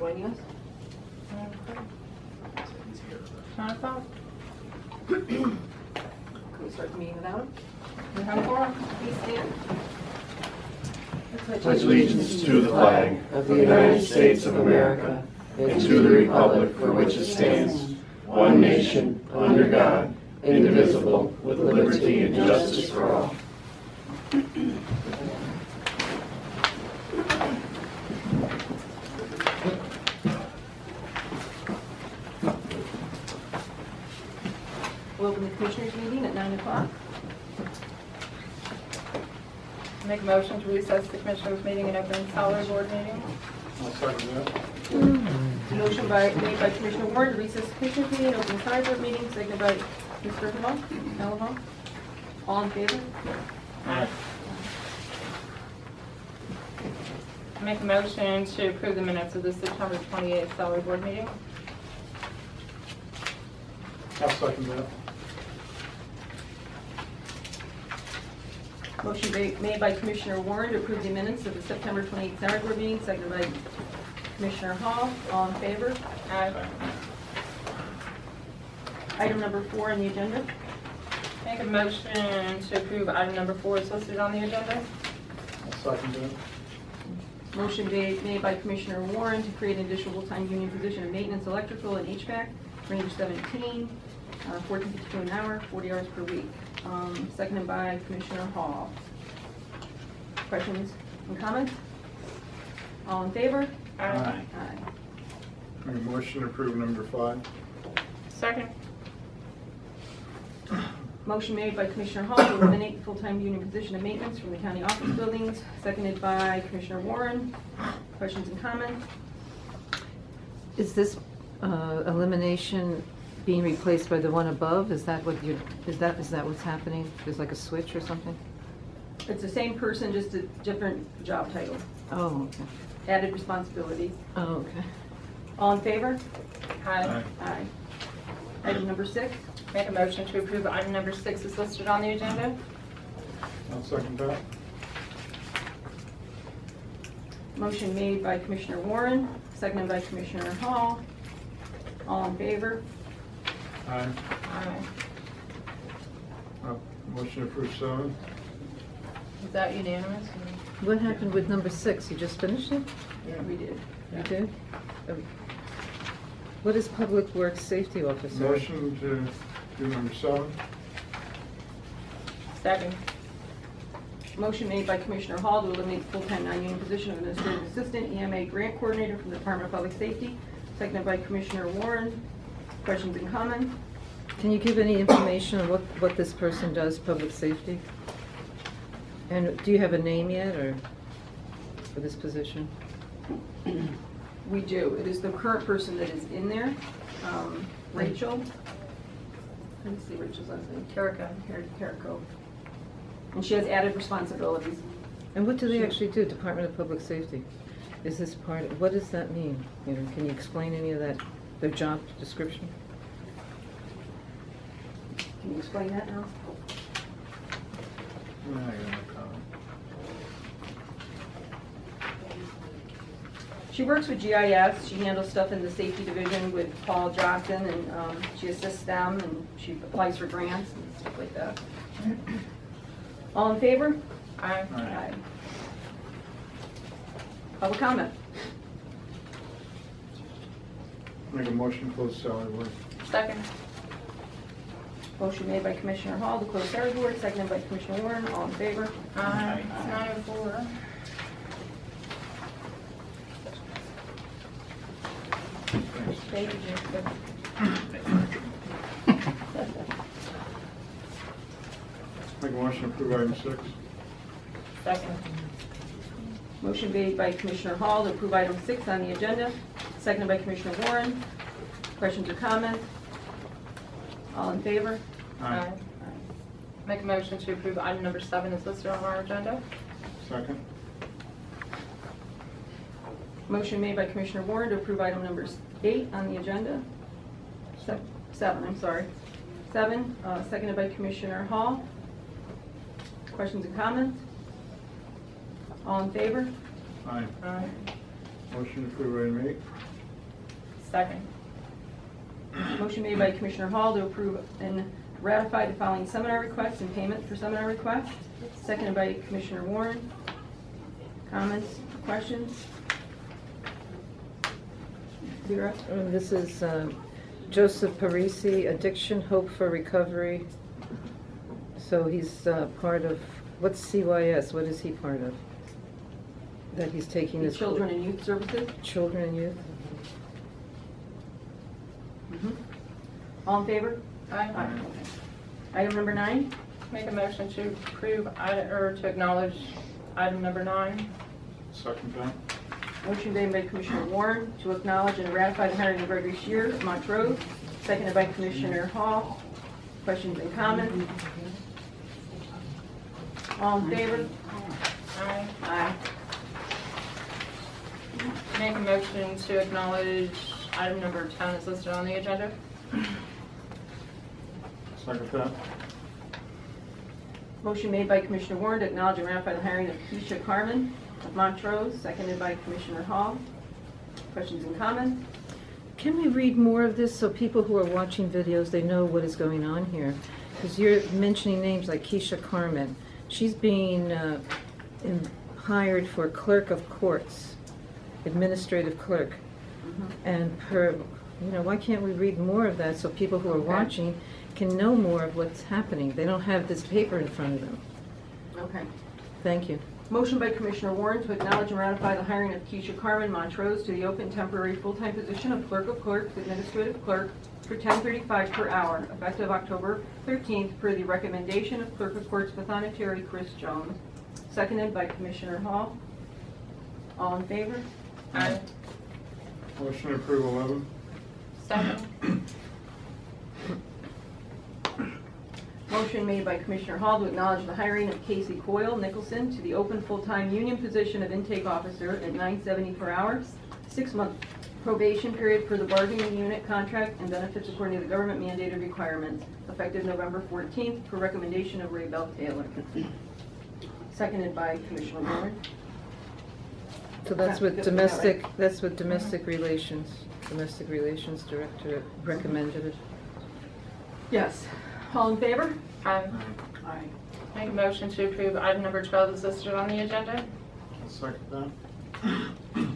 joining us. 9 o'clock. Can we start the meeting without him? We have a forum. Please stand. Pledge allegiance to the flag of the United States of America and to the republic for which it stands, one nation, under God, indivisible, with liberty and justice for all. We'll open the Commissioners' meeting at 9 o'clock. Make a motion to recess the Commissioners' meeting and open salary board meeting. I'll second that. Motion made by Commissioner Warren to recess the Commissioners' meeting and open the salary board meeting, seconded by Mr. Hall. All in favor? Aye. Make a motion to approve the minutes of the September 28th salary board meeting. I'll second that. Motion made by Commissioner Warren to approve the minutes of the September 28th salary board meeting, seconded by Commissioner Hall. All in favor? Aye. Item number 4 on the agenda. Make a motion to approve item number 4 is listed on the agenda. I'll second that. Motion made by Commissioner Warren to create an additional full-time union position of maintenance, electrical, and HVAC, range 17, $14.52 an hour, 40 hours per week. Seconded by Commissioner Hall. Questions and comments? All in favor? Aye. Aye. Make a motion to approve number 5. Second. Motion made by Commissioner Hall to eliminate the full-time union position of maintenance from the county office buildings, seconded by Commissioner Warren. Questions and comments? Is this elimination being replaced by the one above? Is that what you, is that what's happening? There's like a switch or something? It's the same person, just a different job title, Oh, okay. added responsibility. Oh, okay. All in favor? Aye. Aye. Item number 6. Make a motion to approve item number 6 is listed on the agenda. I'll second that. Motion made by Commissioner Warren, seconded by Commissioner Hall. All in favor? Aye. Aye. Motion to approve 7. Is that unanimous? What happened with number 6? You just finished it? We did. You did? Oh. What is Public Works Safety Officer? Motion to do number 7. Second. Motion made by Commissioner Hall to eliminate the full-time non-union position of Administrative Assistant EMA Grant Coordinator from the Department of Public Safety, seconded by Commissioner Warren. Questions and comments? Can you give any information on what this person does, public safety? And do you have a name yet, or for this position? We do. It is the current person that is in there, Rachel. Let me see Rachel's last name. Carrico. And she has added responsibilities. And what do they actually do, Department of Public Safety? Is this part, what does that mean? You know, can you explain any of that, their job description? Can you explain that now? She works with GIS. She handles stuff in the safety division with Paul Johnson, and she assists them, and she applies for grants and stuff like that. All in favor? Aye. Aye. Public comment? Make a motion to close salary board. Second. Motion made by Commissioner Hall to close salary board, seconded by Commissioner Warren. All in favor? Aye. It's 9:04. Thank you, Jacob. Make a motion to approve item 6. Second. Motion made by Commissioner Hall to approve item 6 on the agenda, seconded by Commissioner Warren. Questions or comments? All in favor? Aye. Make a motion to approve item number 7 is listed on our agenda. Second. Motion made by Commissioner Warren to approve item number 8 on the agenda. 7, I'm sorry. 7, seconded by Commissioner Hall. Questions and comments? All in favor? Aye. Aye. Motion to approve item 8. Second. Motion made by Commissioner Hall to approve and ratify the following seminar requests and payment for seminar requests. Seconded by Commissioner Warren. Comments, questions? Vera? This is Joseph Parisi, Addiction, Hope for Recovery. So he's part of, what's CYS? What is he part of? That he's taking The this. Children and Youth Services. Children and Youth? All in favor? Aye. Item number 9. Make a motion to approve or to acknowledge item number 9. Second that. Motion made by Commissioner Warren to acknowledge and ratify the hiring of Gregory Shear of Montrose. Seconded by Commissioner Hall. Questions and comments? All in favor? Aye. Aye. Make a motion to acknowledge item number 10 is listed on the agenda. Second that. Motion made by Commissioner Warren to acknowledge and ratify the hiring of Keisha Carmen of Montrose, seconded by Commissioner Hall. Questions and comments? Can we read more of this so people who are watching videos, they know what is going on here? Because you're mentioning names like Keisha Carmen. She's being hired for clerk of courts, administrative clerk. And why can't we read more of that so people who are Okay. watching can know more of what's happening? They don't have this paper in front of them. Okay. Thank you. Motion by Commissioner Warren to acknowledge and ratify the hiring of Keisha Carmen Montrose to the open temporary full-time position of clerk of clerks, administrative clerk, for $10.35 per hour, effective October 13th, per the recommendation of clerk of courts Pathonetary Chris Jones. Seconded by Commissioner Hall. All in favor? Aye. Motion to approve 11. Second. Motion made by Commissioner Hall to acknowledge the hiring of Casey Coyle Nicholson to the open full-time union position of intake officer at $9.70 per hour, 6-month probation period for the bargaining unit contract and benefits according to the government mandated requirements, effective November 14th, per recommendation of Ray Bell Taylor. Seconded by Commissioner Warren. So that's what domestic relations director recommended it. Yes. All in favor? Aye. Aye. Make a motion to approve item number 12 is listed on the agenda. I'll second that.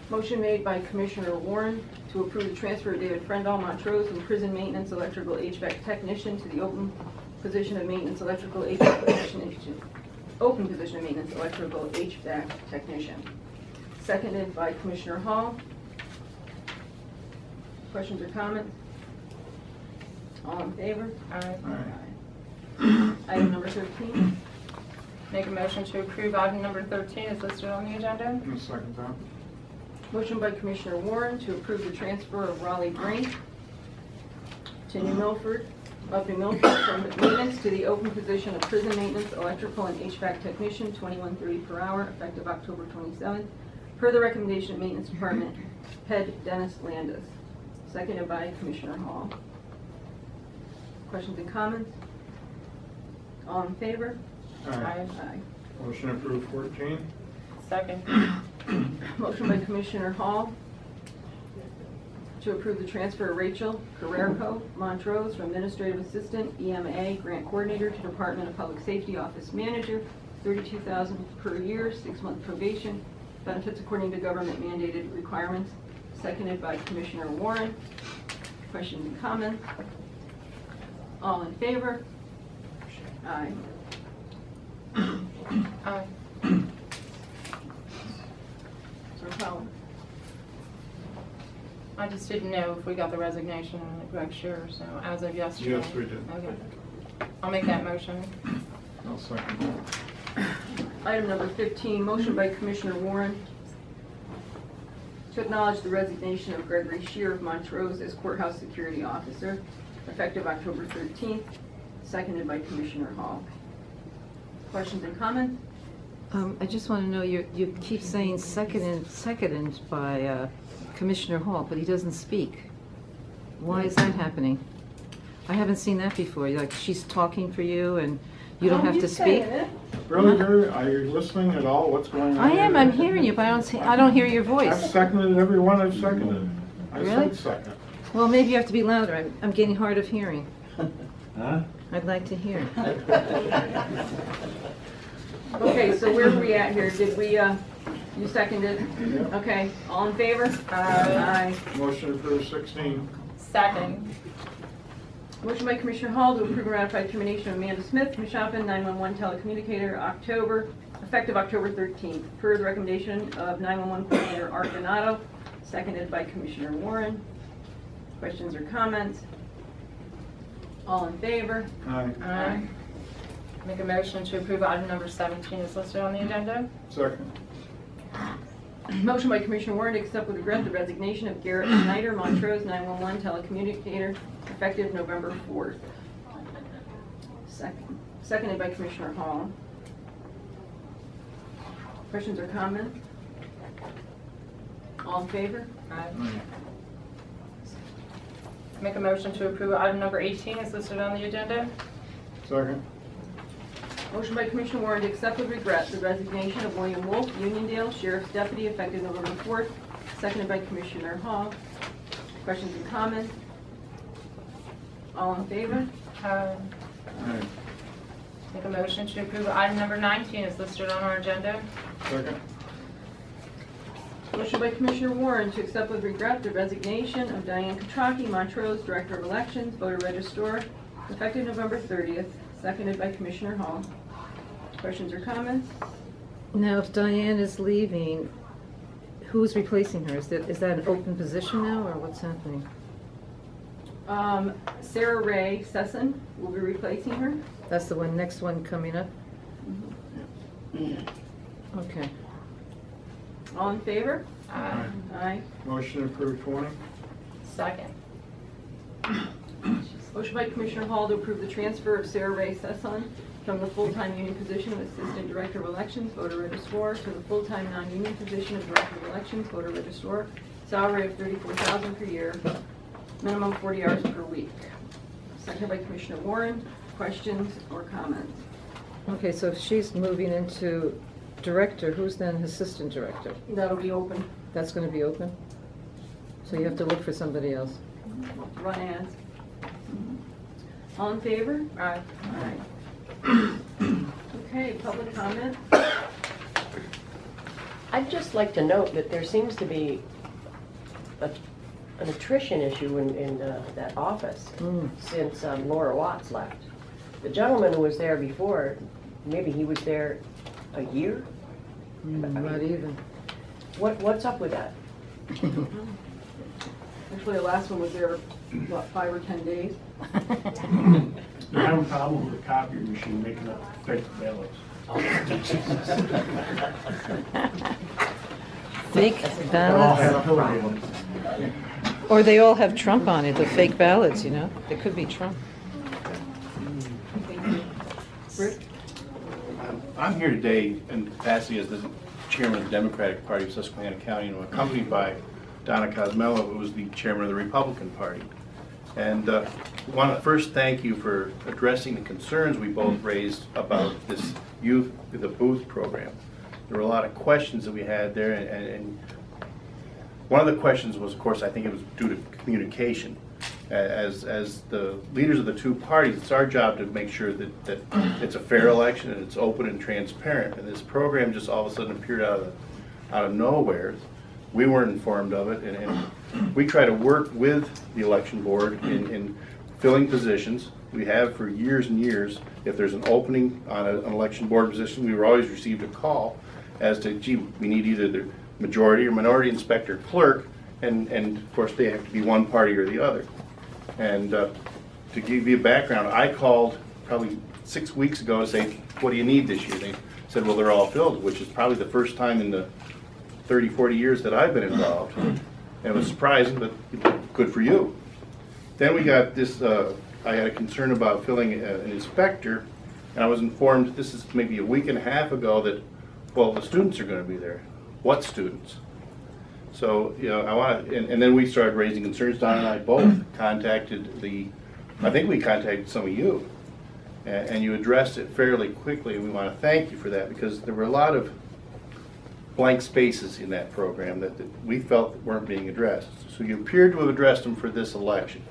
Motion made by Commissioner Warren to approve the transfer of David Frendall Montrose from prison maintenance electrical HVAC technician to the open position of maintenance electrical HVAC technician. Open position of maintenance electrical HVAC technician. Seconded by Commissioner Hall. Questions or comments? All in favor? Aye. Item number 13. Make a motion to approve item number 13 is listed on the agenda. I'll second that. Motion by Commissioner Warren to approve the transfer of Raleigh Brink to New Milford, from maintenance to the open position of prison maintenance, electrical and HVAC technician, $21.30 per hour, effective October 27th, per the recommendation of Maintenance Department Head Dennis Landis. Seconded by Commissioner Hall. Questions and comments? All in favor? Aye. Aye. Motion to approve 14. Second. Motion by Commissioner Hall to approve the transfer of Rachel Carrerico Montrose from Administrative Assistant, EMA, Grant Coordinator, to Department of Public Safety Office Manager, $32,000 per year, 6-month probation, benefits according to government mandated requirements. Seconded by Commissioner Warren. Questions and comments? All in favor? Aye. Aye. Sir Powell. I just didn't know if we got the resignation of Greg Shearer, so as of yesterday. Yes, we did. Okay. I'll make that motion. I'll second that. Item number 15, motion by Commissioner Warren to acknowledge the resignation of Gregory Shear of Montrose as courthouse security officer, effective October 13th, seconded by Commissioner Hall. Questions and comments? I just want to know, you keep saying seconded by Commissioner Hall, but he doesn't speak. Why is that happening? I haven't seen that before. Like, she's talking for you and you don't have to speak? Really, Gary? Are you listening at all? What's going on? I am, here? I'm hearing you, but I don't hear your I've voice. seconded every one I've seconded. I Really? said second. Well, maybe you have to be louder. I'm getting hard of hearing. Huh? I'd like to hear. Okay, so where are we at here? Did we, you seconded? Yep. Okay, all in favor? Aye. Motion approved 16. Second. Motion by Commissioner Hall to approve and ratify termination of Amanda Smith, Mashopin 911 telecommunicator, effective October 13th, per the recommendation of 911 coordinator Art Donato, seconded by Commissioner Warren. Questions or comments? All in favor? Aye. Aye. Make a motion to approve item number 17 is listed on the agenda. Second. Motion by Commissioner Warren to accept with regret the resignation of Garrett Snyder, Montrose 911 telecommunicator, effective November 4th. Seconded by Commissioner Hall. Questions or comments? All in favor? Aye. Aye. Make a motion to approve item number 18 is listed on the agenda. Second. Motion by Commissioner Warren to accept with regret the resignation of William Wolf, Uniondale Sheriff's Deputy, effective November 4th, seconded by Commissioner Hall. Questions and comments? All in favor? Aye. Aye. Make a motion to approve item number 19 is listed on our agenda. Second. Motion by Commissioner Warren to accept with regret the resignation of Diane Katraki, Montrose Director of Elections, Voter Registrar, effective November 30th, seconded by Commissioner Hall. Questions or comments? Now, if Diane is leaving, who's replacing her? Is that an open position now, or what's happening? Sarah Ray Sesson will be replacing her. That's the next one coming up? Okay. All in favor? Aye. Aye. Motion approved 20. Second. Motion by Commissioner Hall to approve the transfer of Sarah Ray Sesson from the full-time union position of Assistant Director of Elections, Voter Registrar, to the full-time non-union position of Director of Elections, Voter Registrar, salary of $34,000 per year, minimum 40 hours per week. Seconded by Commissioner Warren. Questions or comments? Okay, so if she's moving into director, who's then assistant director? That'll be open. That's going to be open? So you have to look for somebody else. Run ads. All in favor? Aye. Aye. Okay, public comment? I'd just like to note that there seems to be an attrition issue in that office since Laura Watts left. The gentleman who was there before, maybe he was there a year? Not even. What's up with that? Actually, the last one was there, what, 5 or 10 days? They're having a problem with the copier machine making up fake ballots. Fake They all ballots? have Hillary. Or they all have Trump on it, the fake ballots, you know? They could be Trump. Thank you. Rick? I'm here today in capacity as the chairman of the Democratic Party of Susquehanna County, and I'm accompanied by Donna Cosmello, who is the chairman of the Republican Party. And I want to first thank you for addressing the concerns we both raised about this youth, the booth program. There were a lot of questions that we had there, and one of the questions was, of course, I think it was due to communication. As the leaders of the two parties, it's our job to make sure that it's a fair election and it's open and transparent. And this program just all of a sudden appeared out of nowhere. We weren't informed of it, and we try to work with the election board in filling positions. We have for years and years. If there's an opening on an election board position, we were always received a call as to, gee, we need either the majority or minority inspector clerk, and of course they have to be one party or the other. And to give you a background, I called probably 6 weeks ago to say, what do you need this year? They said, well, they're all filled, which is probably the first time in the 30, 40 years that I've been involved. And it was surprising, but good for you. Then we got this, I had a concern about filling an inspector, and I was informed, this is maybe a week and a half ago, that, well, the students are going to be there. What students? So, you know, I want to, and then we started raising concerns. Don and I both contacted I think we contacted some of you, and you addressed it fairly quickly, and we want to thank you for that, because there were a lot of blank spaces in that program that we felt weren't being addressed. So you appeared to have addressed them for this election.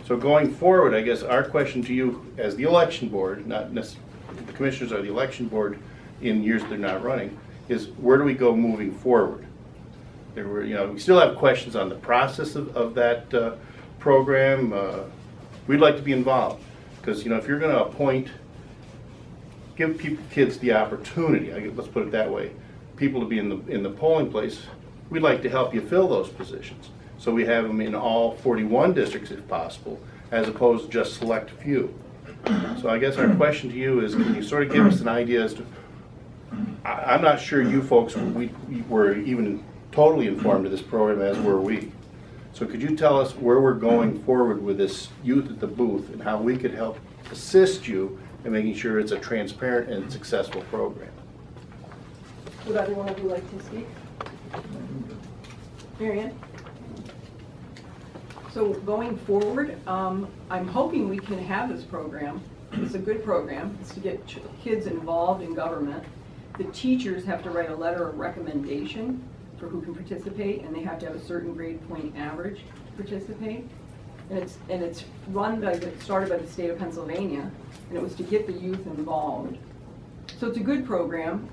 So going forward, I guess our question to you as the election board, not necessarily, the commissioners are the election board in years they're not running, is where do we go moving forward? There were, we still have questions on the process of that program. We'd like to be involved because, if you're going to appoint, give kids the opportunity, let's put it that way, people to be in the polling place, we'd like to help you fill those positions. So we have them in all 41 districts if possible, as opposed to just select few. So I guess our question to you is, can you sort of give us an idea as to, I'm not sure you folks we were even totally informed of this program, as were we. So could you tell us where we're going forward with this youth at the booth and how we could help assist you in making sure it's a transparent and successful program? Would either one of you like to speak? Marianne? So going forward, I'm hoping we can have this program. It's a good program. It's to get kids involved in government. The teachers have to write a letter of recommendation for who can participate, and they have to have a certain grade point average to participate. And it's started by the state of Pennsylvania, and it was to get the youth involved. So it's a good program.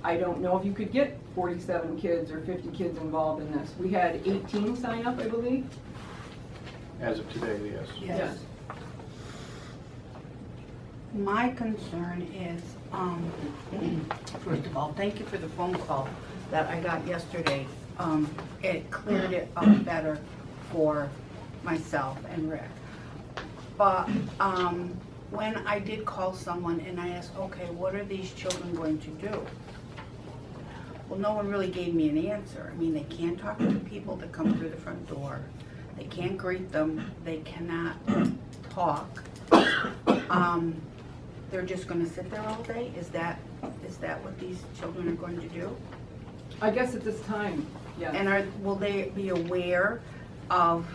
I don't know if you could get 47 kids or 50 kids involved in this. We had 18 sign up, I believe. As of today, yes. Yes. My concern is, first of all, thank you for the phone call that I got yesterday. It cleared it up better for myself and Rick. But when I did call someone and I asked, okay, what are these children going to do? Well, no one really gave me an answer. I mean, they can't talk to the people that come through the front door. They can't greet them. They cannot talk. They're just going to sit there all day? Is that what these children are going to do? I guess at this time, yeah. And will they be aware of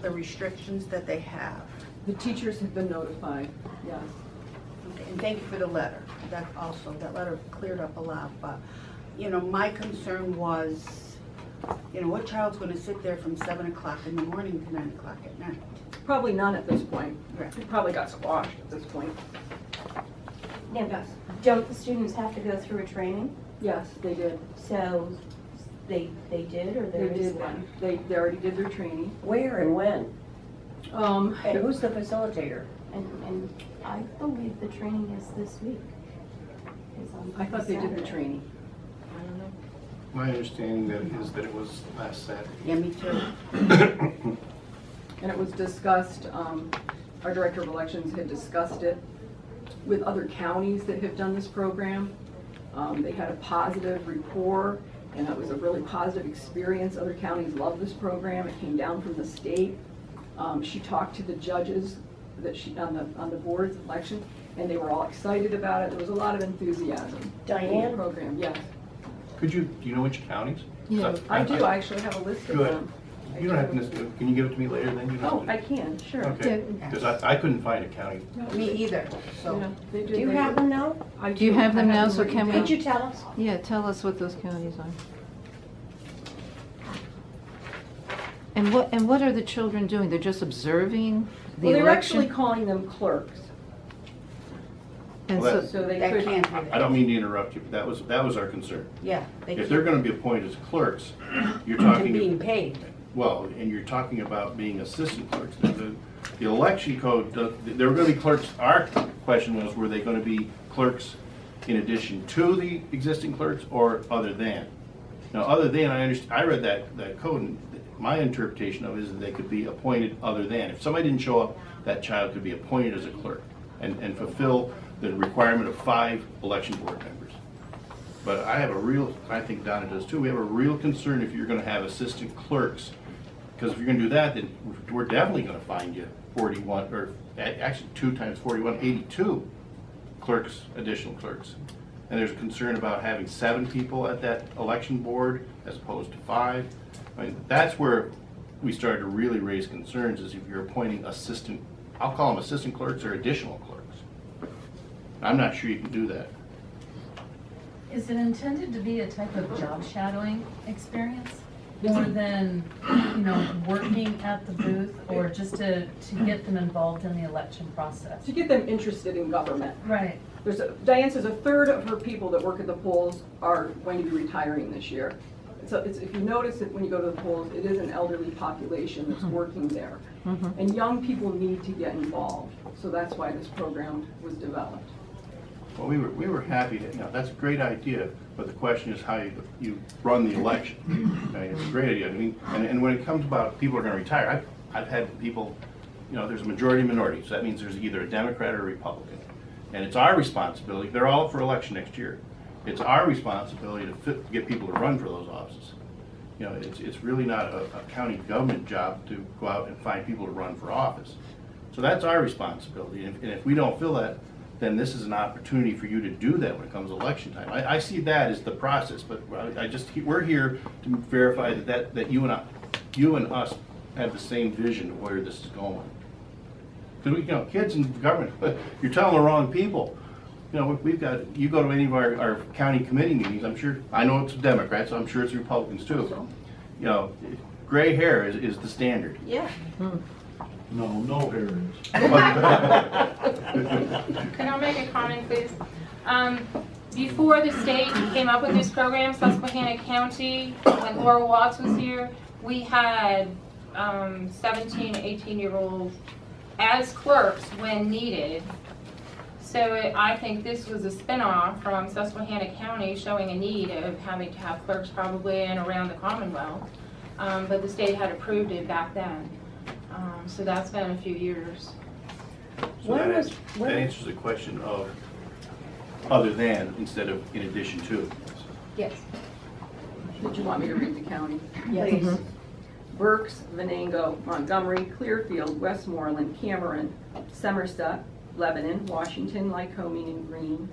the restrictions that they have? The teachers have been notified, yes. Okay, and thank you for the letter. That letter cleared up a lot, but, my concern was, what child's going to sit there from 7 o'clock in the morning to 9 o'clock at night? Probably none at this point. Right. It probably got squashed at this point. Yeah, don't the students have to go through a training? Yes, they did. So they did, or there They is did. one? They already did their training. Where and when? And who's the facilitator? And I believe the training is this week. It's on I thought they did the Saturday. training. I don't know. My understanding is that it was last Saturday. Yeah, me too. And it was discussed, our director of elections had discussed it with other counties that have done this program. They had a positive rapport, and it was a really positive experience. Other counties love this program. It came down from the state. She talked to the judges that on the board's election, and they were all excited about it. There was a lot of enthusiasm. in Diane? the program, yes. Do you know which counties? Yeah. I do. I actually have a list of Good. them. You don't have to, can you give it to me later then? You don't Oh, have to- I can, sure. Okay, because I couldn't find a county. Me either, Yeah, so. they Do you have them now? I Do you have them I now, so written can we- down. Could you tell us? Yeah, tell us what those counties are. And what are the children doing? They're just observing the Well, they were actually election? calling them clerks, And Well, so, so they That could. can't be I that. don't mean to interrupt you, but that was our concern. Yeah, they If they're can't. gonna be appointed as clerks, you're And being talking, paid. well, and you're talking about being assistant clerks. The election code, they were gonna be clerks, our question was, were they gonna be clerks in addition to the existing clerks or other than? Now, other than, I read that code, and my interpretation of it is that they could be appointed other than. If somebody didn't show up, that child could be appointed as a clerk and fulfill the requirement of 5 election board members. But I think Donna does too, we have a real concern if you're gonna have assistant clerks, because if you're gonna do that, then we're definitely gonna find you 41, or actually 2 times 41, 82 clerks, additional clerks. And there's a concern about having 7 people at that election board as opposed to 5. I mean, that's where we started to really raise concerns, is if you're appointing assistant, I'll call them assistant clerks or additional clerks. I'm not sure you can do that. Is it intended to be a type of job shadowing experience? More than, working at the booth, or just to get them involved in the election process? To get them interested in government. Right. Diane says a third of her people that work at the polls are going to be retiring this year. So if you notice it when you go to the polls, it is an elderly population that's working there. And young people need to get involved. So that's why this program was developed. Well, we were happy to, that's a great idea, but the question is how you run the election. Okay, it's a great idea. I mean, and when it comes about people are going to retire, I've had people, there's a majority minority, so that means there's either a Democrat or a Republican. And it's our responsibility, they're all up for election next year. It's our responsibility to get people to run for those offices. It's really not a county government job to go out and find people to run for office. So that's our responsibility, and if we don't feel that, then this is an opportunity for you to do that when it comes election time. I see that as the process, but we're here to verify that you and us have the same vision of where this is going. Because kids in government, you're telling the wrong people. You go to any of our county committee meetings, I know it's Democrats, I'm sure it's Republicans too. Gray hair is the standard. Yeah. No hair is. Can I make a comment, please? Before the state came up with this program, Susquehanna County, when Laura Watts was here, we had 17, 18-year-olds as clerks when needed. So I think this was a spinoff from Susquehanna County showing a need of having to have clerks probably in around the Commonwealth. But the state had approved it back then. So that's been a few years. So that answers the question of other than instead of in addition to. Yes. Did you want me to read the county? Yes. Berks, Venango, Montgomery, Clearfield, Westmoreland, Cameron, Somerset, Lebanon, Washington, Lycoming, and Greene.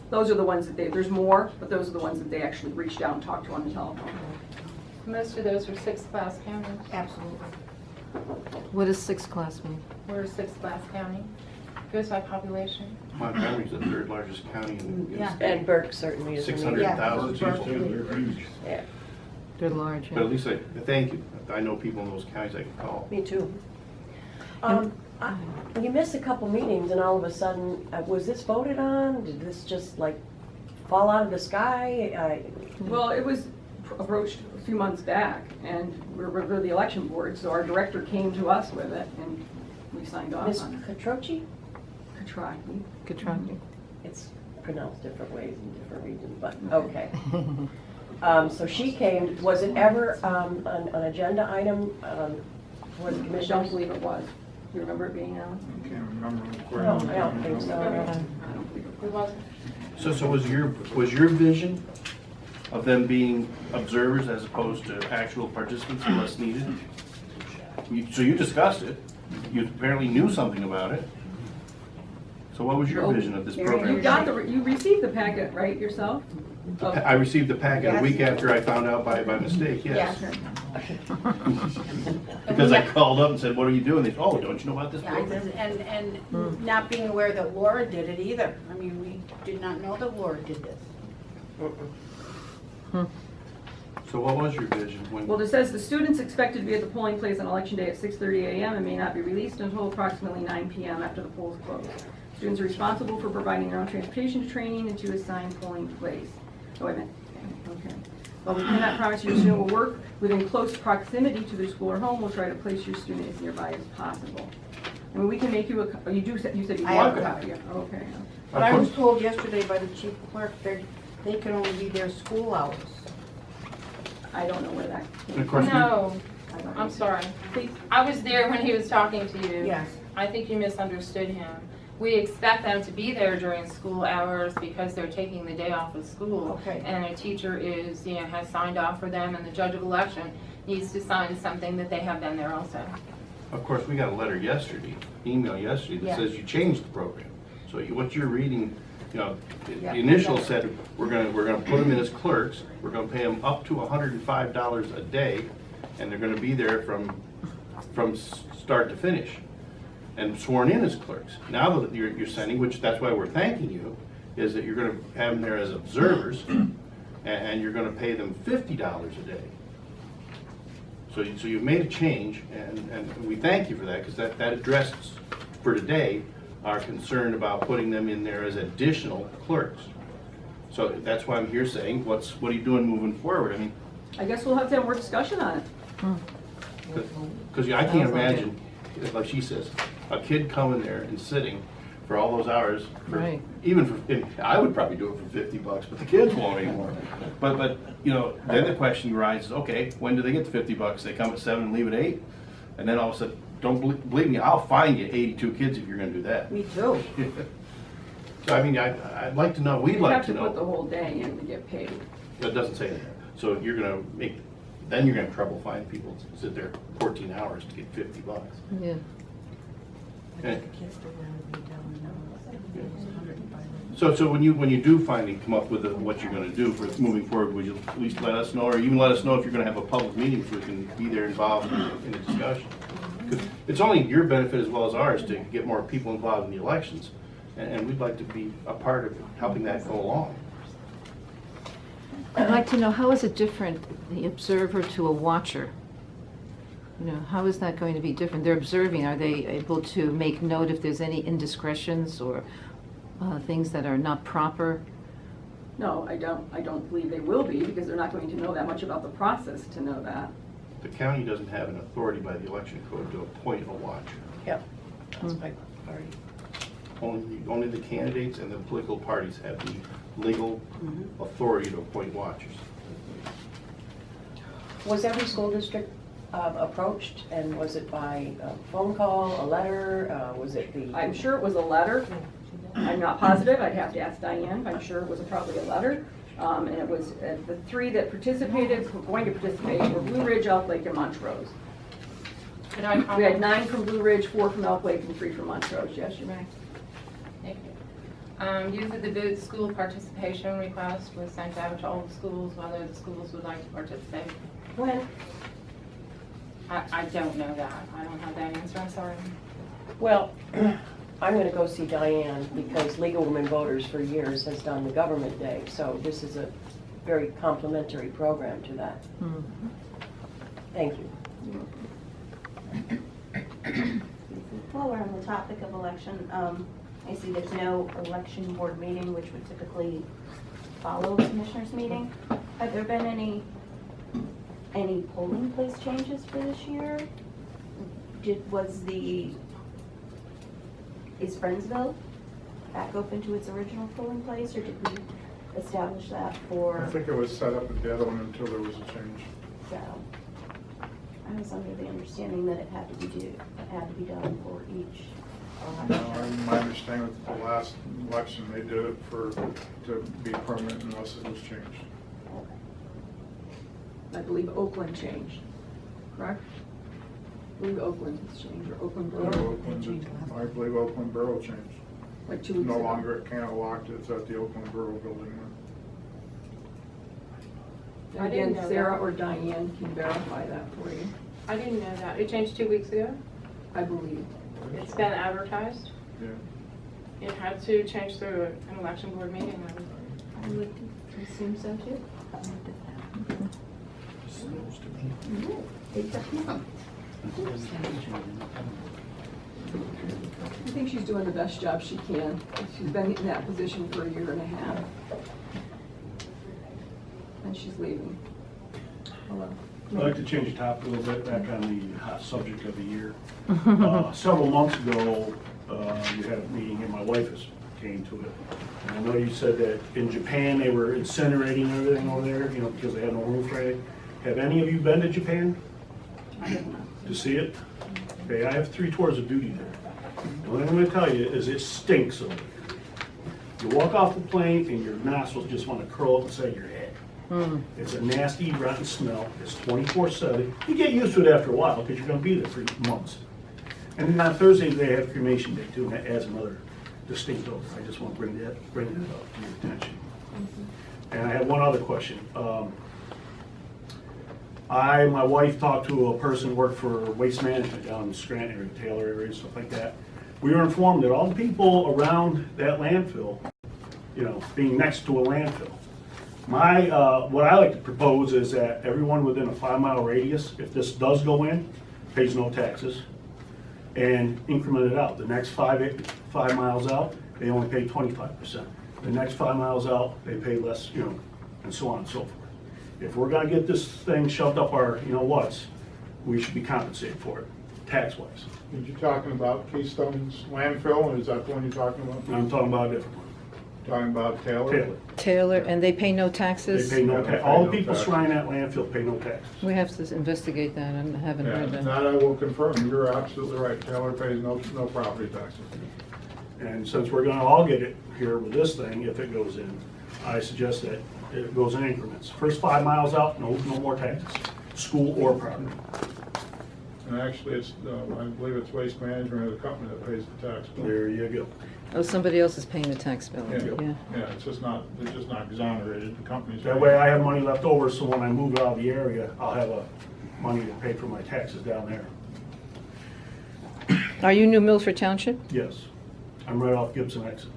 Those are the ones that there's more, but those are the ones that they actually reached out and talked to on the telephone. Most of those were sixth-class counties. Absolutely. What does sixth class mean? We're a sixth-class county. Goes by population. Montgomery's the third largest county in the Yeah. state. And Burke certainly is. 600,000 Yeah. people. They're huge. Yeah, They're large. But at least thank you. I know people in those counties I can call. me too. You missed a couple meetings and all of a sudden, was this voted on? Did this just fall out of the sky? Well, it was approached a few months back, and we're the election board, so our director came to us with it, and we signed off Ms. on it. Katrochi? Katraki. Katraki. It's pronounced different ways in different regions, but okay. So she came, was it ever an agenda item for the I commission? don't believe it was. Do you remember it being on? I can't remember. No, I don't think so. I don't believe it It wasn't. So was your vision of them being observers as opposed to actual participants unless needed? So you discussed it. You apparently knew something about it. So what was your vision of this You program? you received the packet, right, yourself? I received the packet a Yes. week after I found out by mistake, yes. Yes. Because I called up and said, what are you doing? They said, oh, don't you know about this Yeah, I program? did, and not being aware that Laura did it either. I mean, we did not know that Laura did this. So what was your vision Well, when, it says the students expected to be at the polling place on election day at 6:30 a.m. and may not be released until approximately 9 p.m. after the polls close. Students are responsible for providing their own transportation to training and to assigned polling place. Oh, wait a minute. Okay. While we cannot promise your student will work within close proximity to their school or home, we'll try to place your student as nearby as possible. I mean, we can make you you said you I want have a a copy. Okay. But I was told yesterday by the chief clerk that they can only be there school hours. I don't know where that and came of course, No, I don't know. I'm sorry. I was there when he was talking to you. Yes. I think you misunderstood him. We expect them to be there during school hours because they're taking the day off of school. Okay. And a teacher has signed off for them, and the judge of election needs to sign something that they have been there also. of course, we got a letter yesterday, email yesterday that Yeah. says you changed the program. So what you're reading, the Yeah. initial said, we're gonna put them in as clerks, we're gonna pay them up to $105 a day, and they're gonna be there from start to finish, and sworn in as clerks. Now that you're sending, which that's why we're thanking you, is that you're gonna have them there as observers, and you're gonna pay them $50 a day. So you've made a change, and we thank you for that, because that addresses, for today, our concern about putting them in there as additional clerks. So that's why I'm here saying, what are you doing moving forward? I mean, I guess we'll have to have more discussion on it. because I can't imagine, like she says, a kid coming there and sitting for all those hours, Right. even for, I would probably do it for $50, but the kids won't anymore. But you know, then the question arises, okay, when do they get the $50? They come at 7 and leave at 8? And then all of a sudden, don't believe me, I'll fine you 82 kids if you're gonna do that. Me too. So I mean, I'd like to know, we'd You like have to to put the know. whole day in to get paid. That doesn't say that. So you're gonna then you're gonna have trouble finding people to sit there 14 hours to get $50. Yeah. And- So when you do finally come up with what you're gonna do for moving forward, would you at least let us know, or even let us know if you're gonna have a public meeting so we can be there involved in the discussion? Because it's only your benefit as well as ours to get more people involved in the elections, and we'd like to be a part of helping that go along. I'd like to know, how is it different, the observer to a watcher? You know, how is that going to be different? They're observing, are they able to make note if there's any indiscretions or things that are not proper? No, I don't believe they will be, because they're not going to know that much about the process to know that. The county doesn't have an authority by the election code to appoint a watcher. Yep, that's my party. Only the candidates and the political parties have the legal authority to appoint watchers. Was every school district approached, and was it by phone call, a letter, was it the? I'm sure it was a letter. I'm not positive, I'd have to ask Diane, but I'm sure it was probably a letter. And it was, the 3 that participated, were going to participate, were Blue Ridge, Elk Lake, and Montrose. Could I comment? We had 9 from Blue Ridge, 4 from Elk Lake, and 3 from Montrose. Yes, you may. Thank you. Youth at the Booth school participation request was sent out to all the schools, whether the schools would like to participate. When? I don't know that. I don't have that answer, I'm sorry. Well, I'm gonna go see Diane, because League of Women Voters for years has done the government day, so this is a very complimentary program to that. Thank you. While we're on the topic of election, I see there's no election board meeting, which would typically follow the commissioners' meeting. Have there been any polling place changes for this year? Is Friendsville back open to its original polling place, or did we establish that for? I think it was set up at the other one until there was a change. So, I was under the understanding that it had to be done for each. My understanding with the last election, they did it to be permanent unless it was changed. I believe Oakland changed, correct? I believe Oakland has changed, or Oakland Borough, I believe Oakland Borough changed. like 2 weeks ago. No longer at Cantalock, it's at the Oakland Borough building now. I didn't Again, know Sarah that. or Diane can verify that for you, I didn't know that. It changed 2 weeks ago. I believe. It's been advertised. Yeah. It had to change through an election board meeting. I would assume so too. I think she's doing the best job she can. She's been in that position for 1.5 years. And she's leaving. Hello. I'd like to change the topic a little bit, back on the hot subject of the year. Several months ago, you had a meeting, and my wife came to it. And I know you said that in Japan, they were incinerating everything over there, you know, because they had no room for it. Have any of you been to Japan to see it? Okay, I have 3 tours of duty there. The only thing I'm gonna tell you is it stinks over there. You walk off the plane and your nostrils just wanna curl up inside your head. It's a nasty, rotten smell. It's 24/7. You get used to it after a while because you're going to be there for months. And then on Thursday they have cremation day too, and that adds another distinct odor. I just want to bring that up to your attention. And I have one other question. My wife talked to a person who worked for Waste Management down in Scranton area, Taylor area, stuff like that. We were informed that all the people around that landfill, being next to a landfill. What I like to propose is that everyone within a 5-mile radius, if this does go in, pays no taxes, and increment it out. The next 5 miles out, they only pay 25%. The next 5 miles out, they pay less, and so on and so forth. If we're gonna get this thing shoved up our, what's, we should be compensated for it, tax-wise. Are you talking about Keystone's landfill, is that the one you're talking about? I'm talking about a different one. Talking about Taylor? Taylor, and they pay no They taxes? pay no Yeah, they tax. pay All no the people tax. surrounding that landfill pay no taxes. We have to investigate that, I haven't Yeah, heard that. that I will confirm, you're absolutely right, Taylor pays no property taxes. And since we're gonna all get it here with this thing, if it goes in, I suggest that it goes in increments. First 5 miles out, no more taxes, school or property. And actually, it's, I believe it's Waste Management or the company that pays the tax bill. There you go. Oh, somebody else is paying the tax bill, Yeah. yeah. Yeah, it's just not exonerated, the company's. That way I have money left over, so when I move out of the area, I'll have money to pay for my taxes down there. Are you New Milford Township? Yes, I'm right off Gibson exit.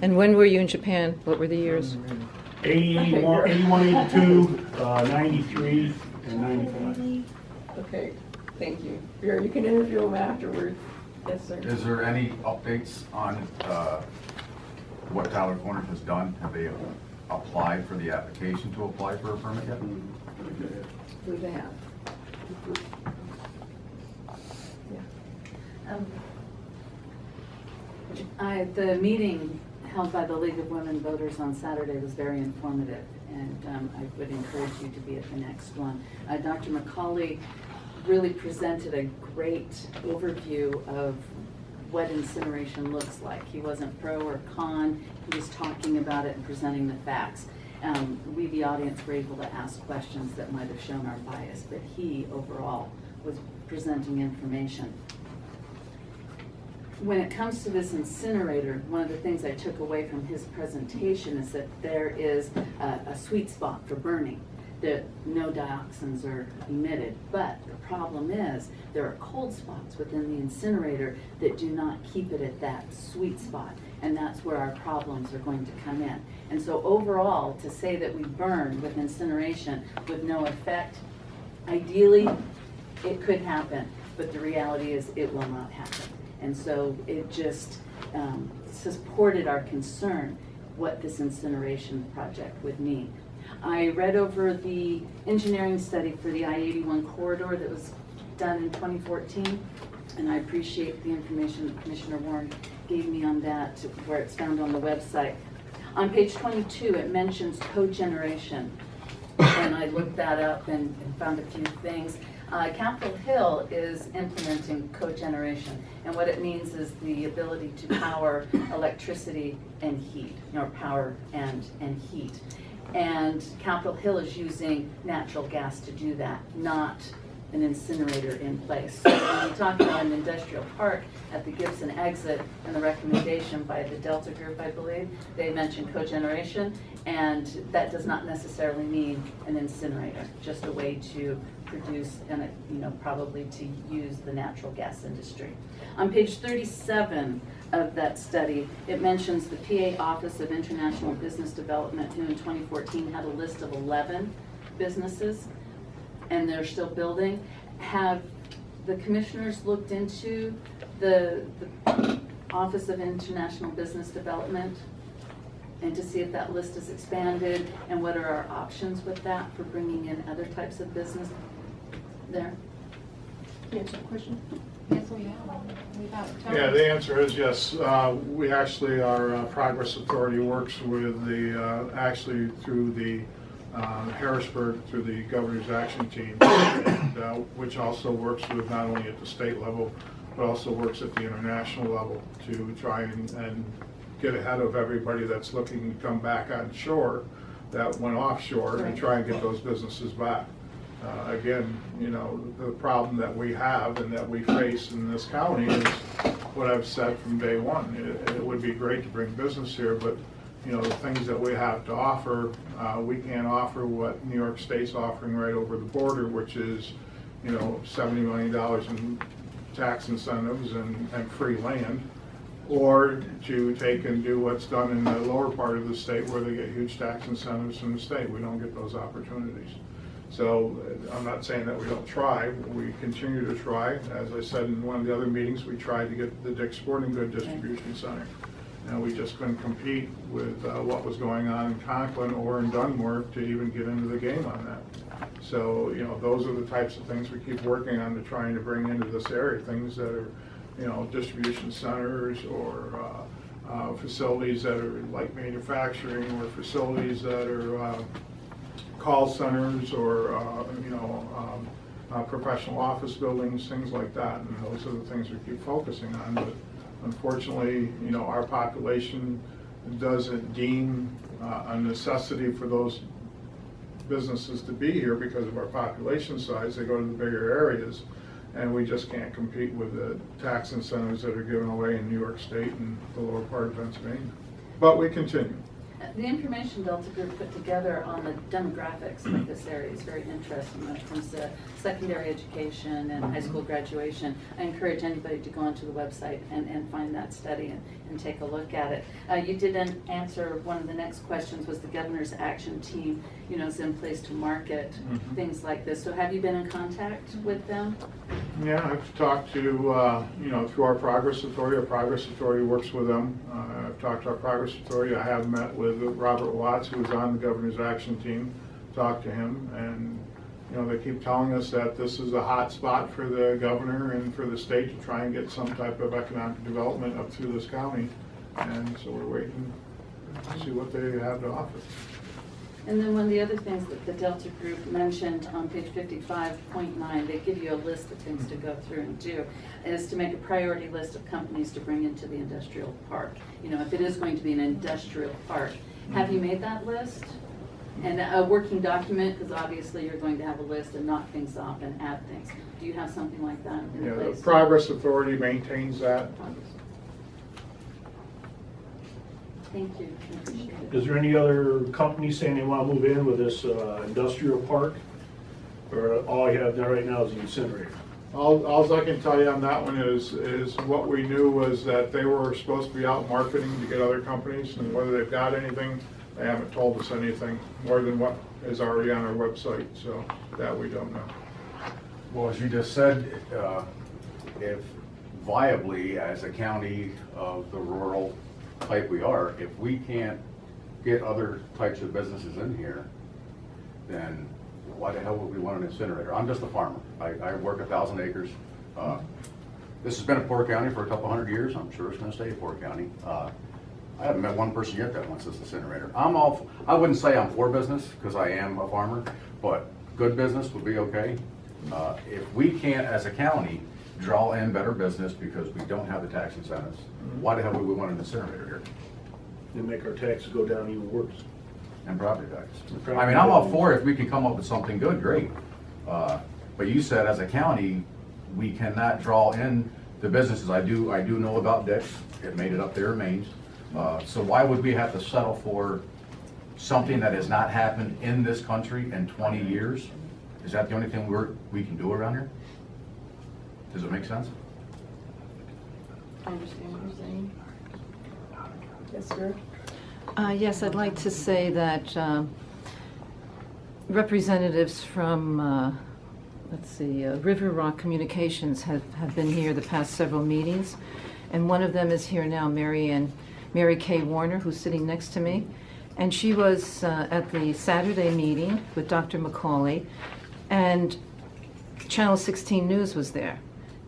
And when were you in Japan? What were the years? 80, 81, 82, 93, and 95. Okay, thank you. Vera, you can interview them afterwards. Yes, sir. Is there any updates on what Tyler Corners has done? Have they applied for the application to apply for a permit yet? Who they have? The meeting held by the League of Women Voters on Saturday was very informative, and I would encourage you to be at the next one. Dr. McCauley really presented a great overview of what incineration looks like. He wasn't pro or con, he was talking about it and presenting the facts. We, the audience, were able to ask questions that might have shown our bias, but he overall was presenting information. When it comes to this incinerator, one of the things I took away from his presentation is that there is a sweet spot for burning, that no dioxins are emitted. But the problem is there are cold spots within the incinerator that do not keep it at that sweet spot. And that's where our problems are going to come in. And so overall, to say that we burn with incineration with no effect, ideally, it could happen. But the reality is it will not happen. And so it just supported our concern what this incineration project would mean. I read over the engineering study for the I-81 corridor that was done in 2014, and I appreciate the information that Commissioner Warren gave me on that, where it's found on the website. On page 22, it mentions cogeneration, and I looked that up and found a few things. Capitol Hill is implementing cogeneration, and what it means is the ability to power electricity and heat, or power and heat. And Capitol Hill is using natural gas to do that, not an incinerator in place. So when we talk about an industrial park at the Gibson exit, and the recommendation by the Delta Group, I believe, they mentioned cogeneration, and that does not necessarily mean an incinerator, just a way to produce and probably to use the natural gas industry. On page 37 of that study, it mentions the PA Office of International Business Development, who in 2014 had a list of 11 businesses, and they're still building. Have the commissioners looked into the Office of International Business Development and to see if that list is expanded, and what are our options with that for bringing in other types of business there? Answer the question. Yes, we have. Yeah, the answer is yes. We actually, our Progress Authority works with the, actually through the Harrisburg, through the Governor's Action Team, and, which also works with not only at the state level, but also works at the international level to try and get ahead of everybody that's looking to come back on shore that went offshore and try and get those businesses back. Again, the problem that we have and that we face in this county is what I've said from day one. It would be great to bring business here, but the things that we have to offer, we can't offer what New York State's offering right over the border, which is, $70 million in tax incentives and free land. or to take and do what's done in the lower part of the state where they get huge tax incentives from the state. We don't get those opportunities. So I'm not saying that we don't try. We continue to try. As I said in one of the other meetings, we tried to get the Dick's Sporting Good Distribution Center. And we just couldn't compete with what was going on in Conklin or in Dunmore to even get into the game on that. So, you know, those are the types of things we keep working on to trying to bring into this area, things that are, you know, distribution centers or facilities that are like manufacturing or facilities that are call centers or, you know, professional office buildings, things like that. And those are the things we keep focusing on. But unfortunately, you know, our population doesn't deem a necessity for those businesses to be here because of our population size. They go to the bigger areas, and we just can't compete with the tax incentives that are given away in New York State and the lower part of Pennsylvania. But we continue. The information Delta Group put together on the demographics of this area is very interesting when it comes to secondary education and high school graduation. I encourage anybody to go onto the website and find that study and take a look at it. You didn't answer one of the next questions, was the governor's action team, you know, is in place to market things like this. So have you been in contact with them? Yeah, I've talked to, you know, through our Progress Authority. Our Progress Authority works with them. I've talked to our Progress Authority. I have met with Robert Watts, who was on the governor's action team, talked to him, and, you know, they keep telling us that this is a hot spot for the governor and for the state to try and get some type of economic development up through this county. And so we're waiting to see what they have to offer. And then one of the other things that the Delta Group mentioned on page 55.9, they give you a list of things to go through and do, is to make a priority list of companies to bring into the industrial park. You know, if it is going to be an industrial park. Have you made that list? And a working document, because obviously you're going to have a list and knock things off and add things. Do you have something like that in Yeah, place? the Progress Authority maintains that. Thank you, I appreciate it. Is there any other companies saying they want to move in with this industrial park? Or all you have there right now is the incinerator? All I can tell you on that one is what we knew was that they were supposed to be out marketing to get other companies, and whether they've got anything, they haven't told us anything more than what is already on our website, so that we don't know. Well, as you just said, if viably, as a county of the rural type we are, if we can't get other types of businesses in here, then why the hell would we want an incinerator? I'm just a farmer. I work 1,000 acres. This has been a poor county for a couple hundred years. I'm sure it's going to stay a poor county. I haven't met one person yet that wants this incinerator. I wouldn't say I'm for business because I am a farmer, but good business would be okay. If we can't, as a county, draw in better business because we don't have the tax incentives, why the hell would we want an incinerator here? And make our taxes go down even worse. And property taxes. I mean, I'm all for it if we can come up with something good, great. But you said as a county, we cannot draw in the businesses. I do know about Dick's. It made it up there in Maine. So why would we have to settle for something that has not happened in this country in 20 years? Is that the only thing we can do around here? Does it make sense? I understand what you're saying. Yes, sir. Yes, I'd like to say that representatives from, River Rock Communications have been here the past several meetings, and one of them is here now, Mary Kay Warner, who's sitting next to me, and she was at the Saturday meeting with Dr. McCauley, and Channel 16 News was there.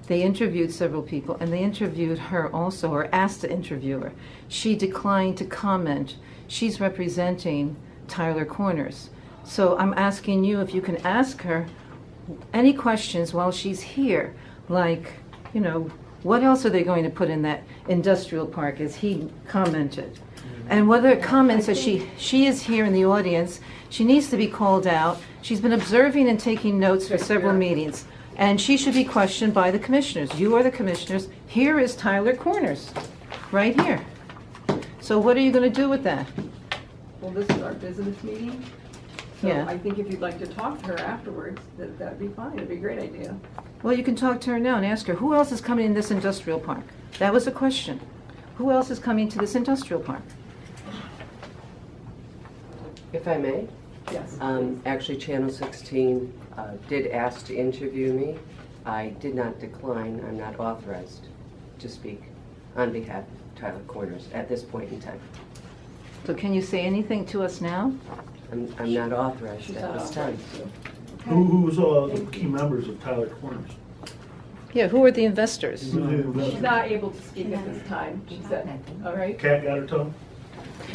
They interviewed several people, and they interviewed her also, or asked to interview her. She declined to comment. She's representing Tyler Corners. So I'm asking you if you can ask her any questions while she's here, like, you know, what else are they going to put in that industrial park, as he commented? And whether it comments that she is here in the audience, she needs to be called out. She's been observing and taking notes for several meetings. And she should be questioned by the commissioners. You are the commissioners. Here is Tyler Corners, right here. So what are you going to do with that? Well, this is our business meeting. So Yeah. I think if you'd like to talk to her afterwards, that'd be fine. It'd be a great idea. Well, you can talk to her now and ask her, who else is coming in this industrial park? That was a question. Who else is coming to this industrial park? If I may, Yes. actually, Channel 16 did ask to interview me. I did not decline. I'm not authorized to speak on behalf of Tyler Corners at this point in time. So can you say anything to us now? I'm not authorized at this time. Who's the key members of Tyler Corners? Yeah, who are the investors? She's not able to speak at this time, she said. All right? Cat got her tongue?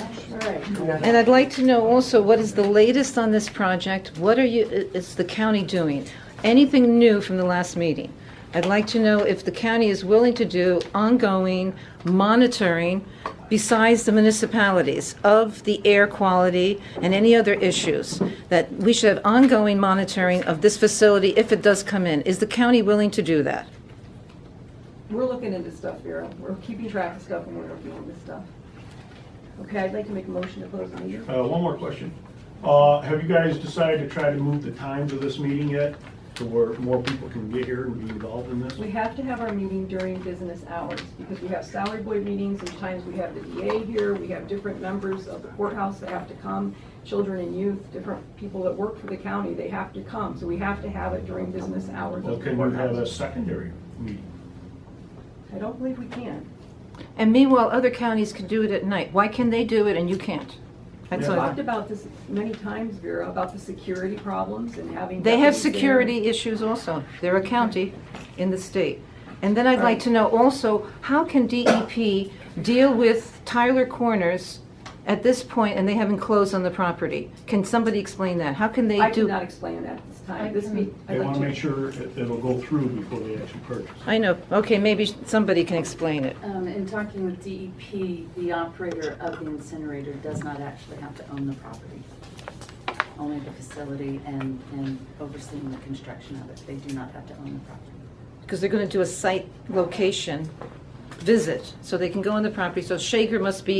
All right. I'm not- And I'd like to know also, what is the latest on this project? What is the county doing? Anything new from the last meeting? I'd like to know if the county is willing to do ongoing monitoring besides the municipalities of the air quality and any other issues, that we should have ongoing monitoring of this facility if it does come in. Is the county willing to do that? We're looking into stuff, Vera. We're keeping track of stuff and we're looking into stuff. Okay, I'd like to make a motion to close the meeting. One more question. Have you guys decided to try to move the times of this meeting yet? To where more people can get here and be involved in this? We have to have our meeting during business hours because we have salary board meetings. Sometimes we have the DA here. We have different members of the courthouse that have to come, children and youth, different people that work for the county, they have to come. So we have to have it during business hours. Well, of the can you have a courthouse. secondary meeting? I don't believe we can. And meanwhile, other counties can do it at night. Why can they do it and you can't? That's We've Yeah. all. talked about this many times, Vera, about the security problems and having. They have deputies there. security issues also. They're a county in the state. And then I'd like to know also, how can DEP deal with Tyler Corners at this point and they haven't closed on the property? Can somebody explain that? How can they I do? cannot explain that at this time. This meet, They I'd want like to to. make sure it'll go through before they actually purchase. I know. Okay, maybe somebody can explain it. In talking with DEP, the operator of the incinerator does not actually have to own the property. Only the facility and overseeing the construction of it. They do not have to own the property. Because they're going to do a site location visit, so they can go on the property. So Shager must be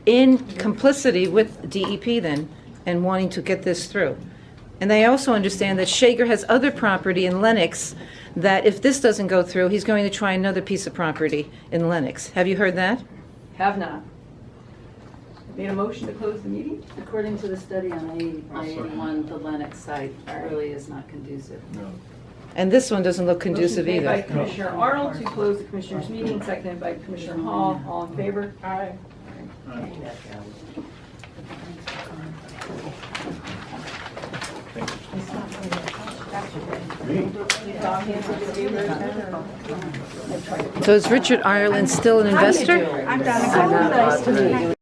in complicity with DEP then, and wanting to get this through. And I also understand that Shager has other property in Lenox, that if this doesn't go through, he's going to try another piece of property in Lenox. Have you heard that? Have not. Made a motion to close the meeting? According to the study on I-81, the Lennox site really is not conducive. No. And this one doesn't look conducive Motion made by either. Commissioner Arnold to close the Commissioners' meeting, seconded by Commissioner Hall. All in favor? Aye. So is Richard Ireland still an investor? I'm done. I'm not authorized to